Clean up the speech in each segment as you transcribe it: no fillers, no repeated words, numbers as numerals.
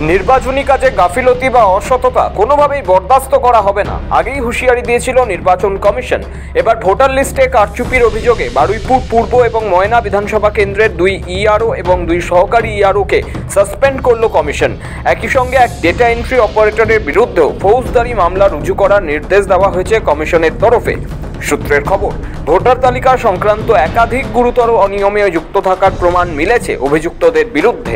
নির্বাচনী কাজে গাফিলতি বা অসততা কোনোভাবেই বরদাস্ত করা হবে না, আগেই হুঁশিয়ারি দিয়েছিল নির্বাচন কমিশন। এবার ভোটার লিস্টে কারচুপির অভিযোগে বারুইপুর পূর্ব এবং ময়না বিধানসভা কেন্দ্রের 2 ইআরও এবং 2 সহকারী ইআরওকে সাসপেন্ড করল কমিশন। একই সঙ্গে এক ডেটা এন্ট্রি অপারেটরের বিরুদ্ধেও ফৌজদারি মামলা রুজু করার নির্দেশ দেওয়া হয়েছে কমিশনের তরফে। সূত্রের খবর, ভোটার তালিকা সংক্রান্ত একাধিক গুরুতর অনিয়মে যুক্ত থাকার প্রমাণ মিলেছে অভিযুক্তদের বিরুদ্ধে।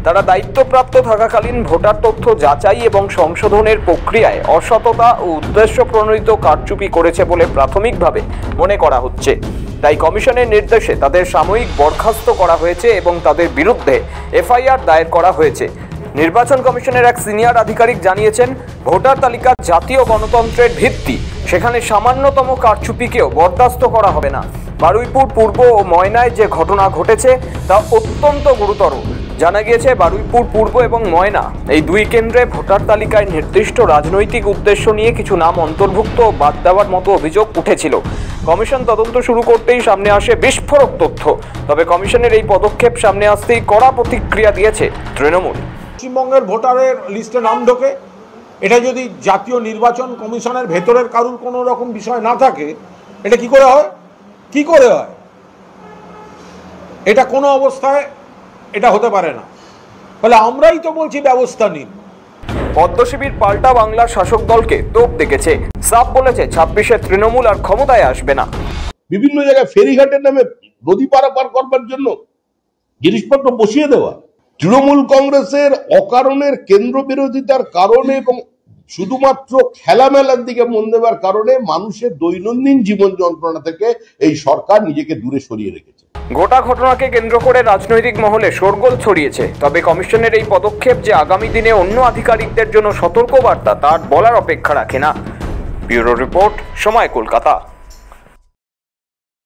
তারা দায়িত্বপ্রাপ্ত থাকাকালীন ভোটার তথ্য যাচাই এবং সংশোধনের প্রক্রিয়ায় অসততা ও উদ্দেশ্য প্রণোদিত কারচুপি করেছে বলে প্রাথমিকভাবে মনে করা হচ্ছে। তাই কমিশনের নির্দেশে তাদের সাময়িক বরখাস্ত করা হয়েছে এবং তাদের বিরুদ্ধে এফআইআর দায়ের করা হয়েছে। নির্বাচন কমিশনের এক সিনিয়র আধিকারিক জানিয়েছেন, ভোটার তালিকা জাতীয় গণতন্ত্রের ভিত্তি, সেখানে সামান্যতম কারচুপিকেও বরদাস্ত করা হবে না। বারুইপুর পূর্ব ও ময়নায় যে ঘটনা ঘটেছে তা অত্যন্ত গুরুতর। জানা গিয়েছে, বারুইপুর পূর্ব এবং ময়না এই 2 কেন্দ্রে ভোটার তালিকায় নির্দিষ্ট রাজনৈতিক উদ্দেশ্য নিয়ে কিছু নাম অন্তর্ভুক্ত ও বাদ দেওয়ার মতো অভিযোগ উঠেছিল। কমিশন তদন্ত শুরু করতেই সামনে আসে বিস্ফোরক তথ্য। তবে কমিশনের এই পদক্ষেপ সামনে আসতেই কড়া প্রতিক্রিয়া দিয়েছে তৃণমূল। পশ্চিমবঙ্গের ভোটারের লিস্টে নাম ঢোকে, এটা যদি জাতীয় নির্বাচন কমিশনের ভেতরের কারুর কোনো রকম বিষয় না থাকে, এটা কি করে হয়? কি করে হয়? এটা কোনো অবস্থায় এটা হতে পারে না। ফলে আমরাই তো বলছি ব্যবস্থা নিন। পদ্মশিবির পাল্টা বাংলার শাসক দলকে তোপ দেখেছে, সাফ বলেছে 26-এ তৃণমূল আর ক্ষমতায় আসবে না। বিভিন্ন জায়গায় ফেরিঘাটের নামে নদী পারাপার করবার জন্য জিনিসপত্র বসিয়ে দেওয়া, তৃণমূল কংগ্রেসের অকারণের কেন্দ্র বিরোধিতার কারণে এবং শুধুমাত্র খেলামেলার দিকে মন দেওয়ার কারণে মানুষের দৈনন্দিন জীবন যন্ত্রণা থেকে এই সরকার নিজেকে দূরে সরিয়ে রেখেছে। গোটা ঘটনাকে কেন্দ্র করে রাজনৈতিক মহলে শোরগোল ছড়িয়েছে। তবে কমিশনের এই পদক্ষেপ যে আগামী দিনে অন্য আধিকারিকদের জন্য সতর্কবার্তা, তার বলার অপেক্ষা রাখে না। ব্যুরো রিপোর্ট, সময়, কলকাতা।